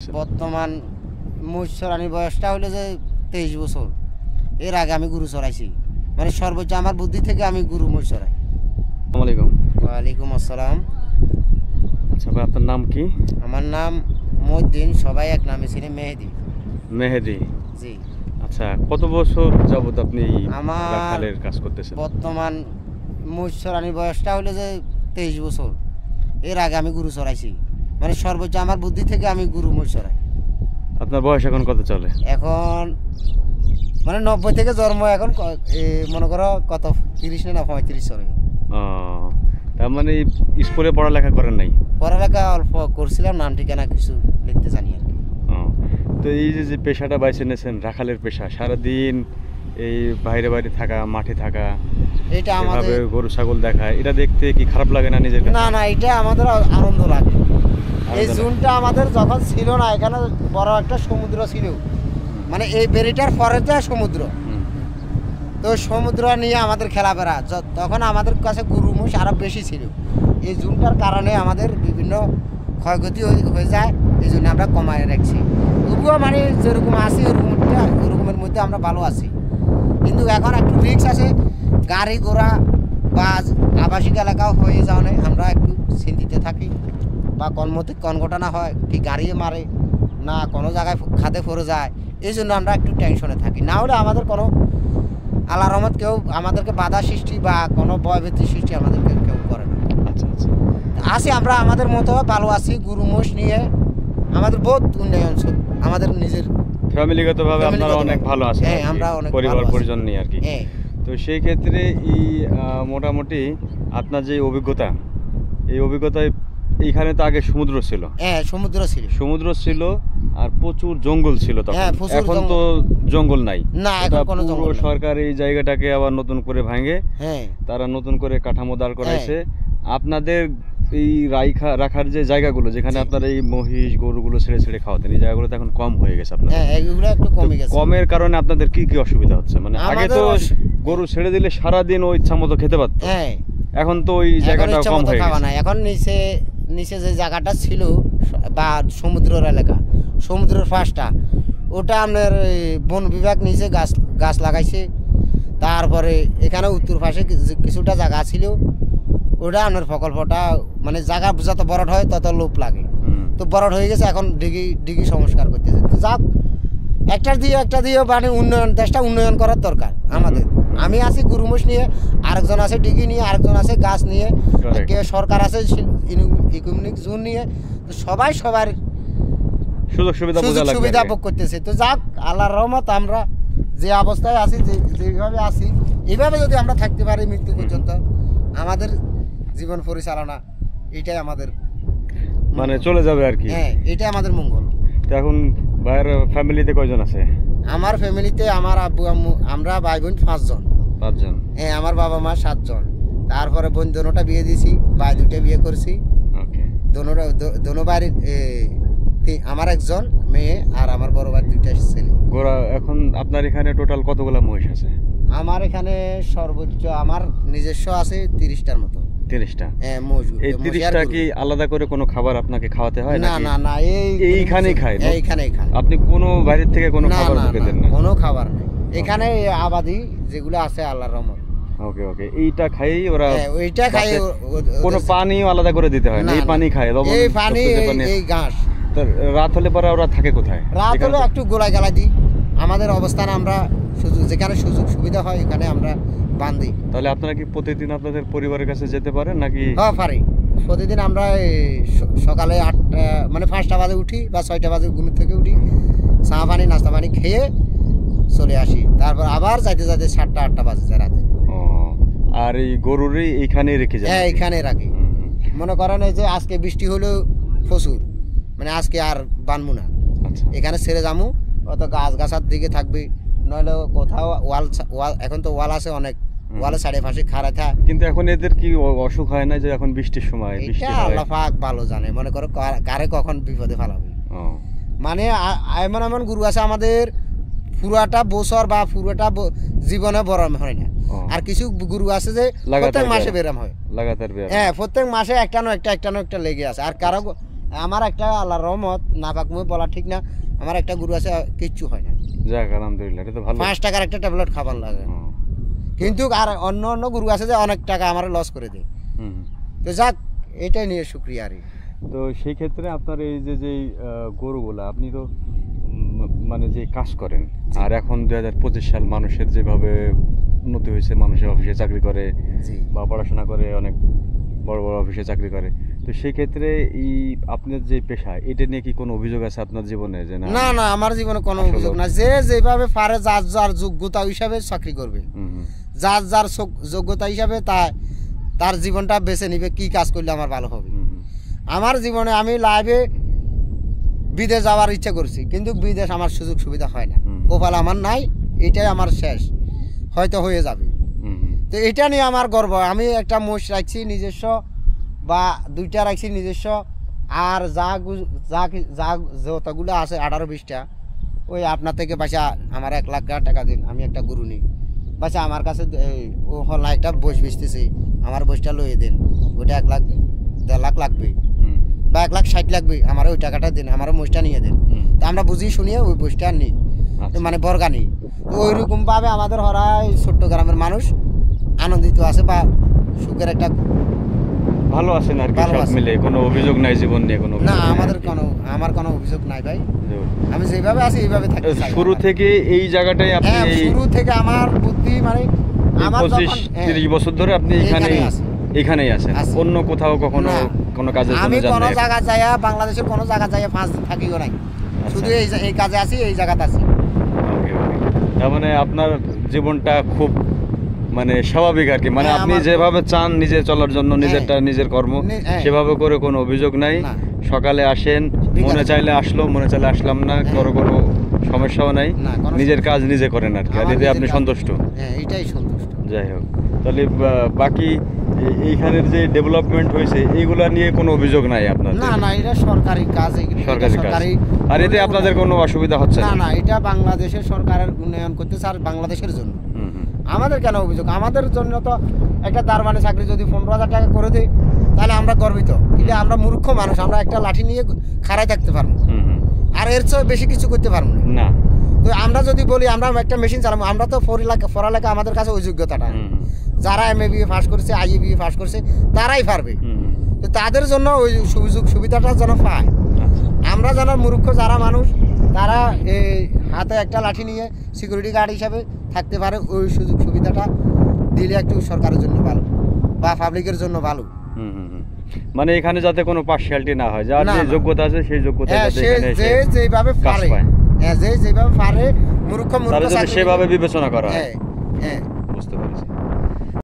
বর্তমান মোষ চড়ানির বয়সটা হলো যে 23 বছর। এর আগে আমি গরু চড়াইছি, মানে সর্বোচ্চ আমার বুদ্ধি থেকে আমি গরু মোষ চড়াই। আসসালামু আলাইকুম। ওয়ালাইকুম আসসালাম। আচ্ছা ভাই, আপনার নাম কি? আমার নাম মহিউদ্দিন, সবাই এক নামে ছিলেন মেহেদি। মেহেদি। জি। আচ্ছা, কত বছর যাবত আপনি আমার রাখালের কাজ করতেছেন? বর্তমান মোষ চড়ানির বয়সটা হলো যে 23 বছর। এর আগে আমি গরু চড়াইছি, মানে সর্বোচ্চ আমার বুদ্ধি থেকে আমি গরু মোষ চড়াই। আপনার বয়স এখন কত চলে? এখন মানে 90 থেকে জন্ম, এখন মনে করো কত 30 না 35 চলে। ও, তার মানে স্কুলে পড়ালেখা করেন নাই? পড়ালেখা অল্প করছিলাম, নাম ঠিকানা কিছু লিখতে জানি আর কি। ও, তো এই যে পেশাটা বাইছে নিয়েছেন, রাখালের পেশা, সারাদিন এই বাইরে বাইরে থাকা, মাঠে থাকা, এটা এভাবে আমাদের গরু ছাগল দেখা, এটা দেখতে কি খারাপ লাগে না নিজের কাছে? না না, এটা আমাদের আনন্দ লাগে। এই আনন্দ লাগে। জুনটা আমাদের যখন ছিল না, এখানে বড় একটা সমুদ্র ছিল, মানে এই বেরিটার পরে যে সমুদ্র, হুম। তো সমুদ্র নিয়ে আমাদের খেলাফেরা, তখন আমাদের কাছে গরু মোষ আরো বেশি ছিল। এই জুনটার কারণে আমাদের বিভিন্ন ক্ষয়ক্ষতি হয়ে যায়, এই জন্য আমরা কমায় রাখছি। তবুও মানে যেরকম আছি ওরকমের মধ্যে আমরা ভালো আছি, কিন্তু এখন একটু রিস্ক আছে, গাড়ি ঘোড়া বা আবাসিক এলাকাও হয়ে যাওয়ানে আমরা একটু চিন্তিত থাকি, বা কোন ঘটনা হয়, কি গাড়ি মারে না কোনো জায়গায় খাদে পড়ে যায়, এই জন্য আমরা একটু টেনশনে থাকি। না হলে আমাদের কোনো আল্লাহর রহমত কেউ আমাদেরকে বাধা সৃষ্টি বা কোনো ভয়ভীতি সৃষ্টি আমাদেরকে কেউ করে না। আচ্ছা আচ্ছা। আছি আমরা আমাদের মতো ভালো আছি। গরু মোষ নিয়ে আমাদের বহুত উন্নয়ন, আমাদের নিজের ফ্যামিলিগতভাবে আপনারা অনেক ভালো আছেন। হ্যাঁ, আর কি, আমরা অনেক পরিবার ভালো আছি। পরিজন নিয়ে আর কি। হ্যাঁ তো সেই ক্ষেত্রে এই মোটামুটি আপনার যে অভিজ্ঞতা, এই অভিজ্ঞতায় এইখানে তো আগে সমুদ্র ছিল। হ্যাঁ, সমুদ্র ছিল আর প্রচুর জঙ্গল ছিল তখন। হ্যাঁ, প্রচুর এখন তো জঙ্গল নাই। না, এখন কোনো পুরো জঙ্গল নাই। সরকার এই জায়গাটাকে আবার নতুন করে ভাঙে, হ্যাঁ তারা নতুন করে কাঠামো দাঁড় করাইছে। আপনাদের এই রাখার যে জায়গাগুলো, যেখানে জি। আপনার এই মহিষ গরুগুলো ছেড়ে ছেড়ে খাওয়াতেন, এই জায়গাগুলো তো এখন কম হয়ে গেছে আপনার। হ্যাঁ, এগুলো একটু কমে গেছে। কমের কারণে আপনাদের কি কি অসুবিধা হচ্ছে? মানে আগে তো গরু ছেড়ে দিলে সারাদিন ওই ইচ্ছা মতো খেতে পারতো, হ্যাঁ, এখন তো ওই এখন জায়গাটা ইচ্ছা কম মতো হয়ে খাওয়া গেছে। না। এখন নিচে যে জায়গাটা ছিল বা সমুদ্রের এলাকা, সমুদ্রের পাশটা, ওটা আপনার বন বিভাগ নিচে গাছ লাগাইছে। তারপরে এখানে উত্তর পাশে কিছুটা জায়গা ছিল, ওটা আপনার প্রকল্পটা মানে জায়গা যত বড় হয় তত লোভ লাগে, তো বড় হয়ে গেছে। এখন ডিগি সংস্কার করতেছে। তো যাক, একটা দিয়ে মানে দেশটা উন্নয়ন করার দরকার আমাদের। আমি আছি গরু মোষ নিয়ে, আরেকজন আছে ডিগি নিয়ে, আরেকজন আছে গাছ নিয়ে, কেউ সরকার আছে ইকোনমিক জোন নিয়ে। তো সবাই সবার সুযোগ সুবিধা ভোগ করতেছে। তো যাক, আল্লাহর রহমত, আমরা যে অবস্থায় আছি, যেভাবে আছি, এইভাবে যদি আমরা থাকতে পারি মৃত্যু পর্যন্ত, আমাদের জীবন পরিচালনা এটাই আমাদের মানে চলে যাবে আর কি। হ্যাঁ, এটাই আমাদের মঙ্গল। তো এখন ভাইয়ের ফ্যামিলিতে কয়জন আছে? আমার ফ্যামিলিতে আমার আব্বু আম্মু, আমরা ভাই বোন 5 জন। 5 জন। হ্যাঁ, আমার বাবা মা 7 জন। তারপরে বোন দোনোটা বিয়ে দিয়েছি, ভাই 2টা বিয়ে করছি। ওকে। দোনো বাড়ির আমার একজন মেয়ে আর আমার বড় ভাই 2টা ছেলে। গোরা, এখন আপনার এখানে টোটাল কতগুলা মহিষ আছে? আমার এখানে সর্বোচ্চ আমার নিজস্ব আছে 30টার মতো। 30টা? হ্যাঁ, মোষ। এই 30টা কি আলাদা করে কোনো খাবার আপনাকে খাওয়াতে হয় না নাকি? না না, এইখানেই খায়? এইখানেই খায়। আপনি কোনো বাইরের থেকে কোনো খাবার ঢুকে দেন না? কোনো খাবার নেই এখানে। আবাদি যেগুলো আছে আল্লাহর রহমত। ওকে ওকে, এইটা খাইই ওরা? ওইটা খাই। কোনো পানিও আলাদা করে দিতে হয় না? এই পানি খায়? এই পানি, এই ঘাস। তো রাত হলে পরে ওরা থাকে কোথায়? রাত হলে একটু গোলা গালা দিই। আমাদের অবস্থান, আমরা যেখানে সুযোগ সুবিধা হয় এখানে আমরা বান্ধি। তাহলে আপনারা কি প্রতিদিন আপনাদের পরিবারের কাছে যেতে পারেন নাকি? হ্যাঁ, পারি। প্রতিদিন আমরা সকালে 8টা মানে 5টা বাজে উঠি বা 6টা বাজে ঘুম থেকে উঠি, চা পানি নাস্তা পানি খেয়ে চলে আসি। তারপর আবার যাইতে 7টা 8টা বাজে যায় রাতে। ও, আর এই গরুরই এইখানেই রেখে যান? হ্যাঁ, এইখানে রাখি। মনে করেন এই যে আজকে বৃষ্টি হলো প্রচুর, মানে আজকে আর বানবো না, আচ্ছা। এখানে ছেড়ে যাবো। অত গাছার দিকে থাকবে, নইলে কোথাও ওয়াল, এখন তো ওয়াল আছে অনেক, ওয়ালের সাইডে পাশে খাড়া থাক। কিন্তু এখন এদের কি অসুখ হয় না যে এখন বৃষ্টির সময় বৃষ্টি এটা হয়? আল্লাহ পাক ভালো জানে, মনে করো কারে কখন বিপদে ফেলাবে। মানে এমন এমন গরু আছে আমাদের, পুরাটা বছর বা পুরোটা জীবনে বরম হয় না। আর কিছু গরু আছে যে প্রত্যেক মাসে বেরাম হয়, লাগাতার বেরাম। হ্যাঁ, প্রত্যেক মাসে একটা না একটা লেগে আছে। আর কারো আমার একটা আল্লাহর রহমত নাপাকময় বলা ঠিক না, আমার একটা গরু আছে কিচ্ছু হয় না। যাক আলহামদুলিল্লাহ, এটা তো ভালো। 5 টাকার একটা ট্যাবলেট খাবার লাগে, হুম, কিন্তু আর অন্য অন্য গরু আছে যে অনেক টাকা আমার লস করে দেয়। হুম। তো যাক, এটাই নিয়ে শুক্রিয়া আর কি। তো সেই ক্ষেত্রে আপনার এই যে যে গরুগুলা আপনি তো মানে যে কাজ করেন, জি। আর এখন 2025 সাল মানুষের যেভাবে উন্নতি হয়েছে, মানুষের অফিসে চাকরি করে জি। বা পড়াশোনা করে অনেক বড় বড় অফিসে চাকরি করে, তো সেই ক্ষেত্রে এই আপনার যে পেশা, এটা নিয়ে কি কোনো অভিযোগ আছে আপনার জীবনে যে না না, আমার জীবনে কোনো আসলে- অভিযোগ না। যে যেভাবে পারে যার যার যোগ্যতা হিসাবে চাকরি করবে, হুম, হুম, যার যার যোগ্যতা হিসাবে তার জীবনটা বেছে নিবে কি কাজ করলে আমার ভালো হবে। হুম, হুম, আমার জীবনে আমি লাইভে বিদেশ যাওয়ার ইচ্ছা করছি, কিন্তু বিদেশ আমার সুযোগ সুবিধা হয় না, হুম। কপাল আমার নাই, এটাই আমার শেষ, হয়তো হয়ে যাবে। হুম, হুম, তো এটা নিয়ে আমার গর্ব। আমি একটা মোষ রাখছি নিজস্ব, বা 2টা রাখছি নিজস্ব, আর যা যতগুলো আছে 18-20টা, ওই আপনার থেকে বাসা আমার 1 লাখ টাকা দিন, আমি একটা গরু নিই বাসা আমার কাছে ও হল একটা বস বেচতেছি, আমার বসটা লইয়ে দিন, ওইটা 1 লাখ 1.5 লাখ লাগবে, হুম, বা 1 লাখ 60 লাগবে, আমার ওই টাকাটা দিন, আমার মোষটা নিয়ে দেন। হুম। তো আমরা বুঝি শুনিয়ে ওই বসটা নিই, আচ্ছা। মানে বর্গা নিই। তো ওইরকমভাবে আমাদের হরাই ছোট্ট গ্রামের মানুষ আনন্দিত আছে, বা সুখের একটা। ভালো আছেন আর কি, ভালো সব আছি। মিলে কোনো অভিযোগ নাই জীবন নিয়ে, কোনো না, অভিযোগ নাই আমাদের আর কি। আমার কোনো অভিযোগ নাই ভাই, জি। আমি যেভাবে আছি এইভাবে থাকতে চাই। শুরু থেকে এই জায়গাটাই আপনি হ্যাঁ, এই শুরু থেকে আমার বুদ্ধি মানে আমার 25-30 বছর ধরে আপনি এইখানেই আছি। এখানেই আছেন, আছি। অন্য কোথাও কখনো না। কোনো কাজের জন্য আমি যান কোনো নাই? জায়গা যাইয়া, বাংলাদেশের কোনো জায়গা যাইয়া 5 দিন থাকিও নাই, শুধু এই কাজে আছি, এই জায়গাতে আছি। ওকে, ওকে। তার মানে আপনার জীবনটা খুব মানে স্বাভাবিক আর কি, মানে হ্যাঁ, আপনি আমার- যেভাবে চান নিজে চলার জন্য, হ্যাঁ। নিজেরটা নিজের কর্ম, হ্যাঁ। সেভাবে করে কোনো অভিযোগ নাই। না। সকালে আসেন, বিকালে মনে যান। চাইলে আসলো, মনে চাইলে আসলাম না, হ্যাঁ। কোনো সমস্যাও নাই, না, কোনো নিজের কাজ নিজে করেন আর কি, আর আমার এতে নিজের আপনি কাজ- সন্তুষ্ট। হ্যাঁ, এটাই সন্তুষ্ট। যাই হোক, তাহলে বাকি এইখানের যে ডেভেলপমেন্ট হয়েছে এইগুলা নিয়ে কোনো অভিযোগ নাই আপনার? না না, এটা সরকারি কাজ, এটা সরকারি কাজ, আর এতে আপনাদের কোনো অসুবিধা হচ্ছে না না? না, এটা বাংলাদেশের সরকারের উন্নয়ন করতেছে, আর বাংলাদেশের জন্য। হুম, হুম, আমাদের কেন অভিযোগ? আমাদের জন্য তো একটা দারবানি চাকরি যদি 15,000 টাকা করে দিই, তাহলে আমরা গর্বিত। কিন্তু আমরা মূর্খ মানুষ, আমরা একটা লাঠি নিয়ে খাড়াই থাকতে পারবো, হুম, হুম। আর এর চেয়ে বেশি কিছু করতে পারবো না। না। তো আমরা যদি বলি আমরা একটা মেশিন চালাবো, আমরা তো পড়ালেখা আমাদের কাছে ওই যোগ্যতাটা নেই। হুম, হুম, যারা MA BA পাস করছে, IE BA পাস করছে, তারাই পারবে। হুম, হুম। তো তাদের জন্য ওই সুযোগ সুবিধাটা যেন পায়। আচ্ছা। আমরা যেন মূর্খ যারা মানুষ, তারা এই হাতে একটা লাঠি নিয়ে সিকিউরিটি গার্ড হিসাবে থাকতে পারে, ওই সুযোগ সুবিধাটা দিলে একটু সরকারের জন্য ভালো, বা পাবলিকের জন্য ভালো। হুম, হুম, হুম। মানে এখানে যাতে কোনো পার্সিয়ালিটি না হয়, যার না, যে না। যোগ্যতা আছে সেই যোগ্যতা হ্যাঁ, যাতে সে এখানে এসে যে যেভাবে কাজ পারে, পায়, হ্যাঁ, যে যেভাবে পারে, মূর্খ তাহলে যাতে চাকরি- সেভাবে বিবেচনা করা হয়। হ্যাঁ হ্যাঁ। বুঝতে পেরেছি।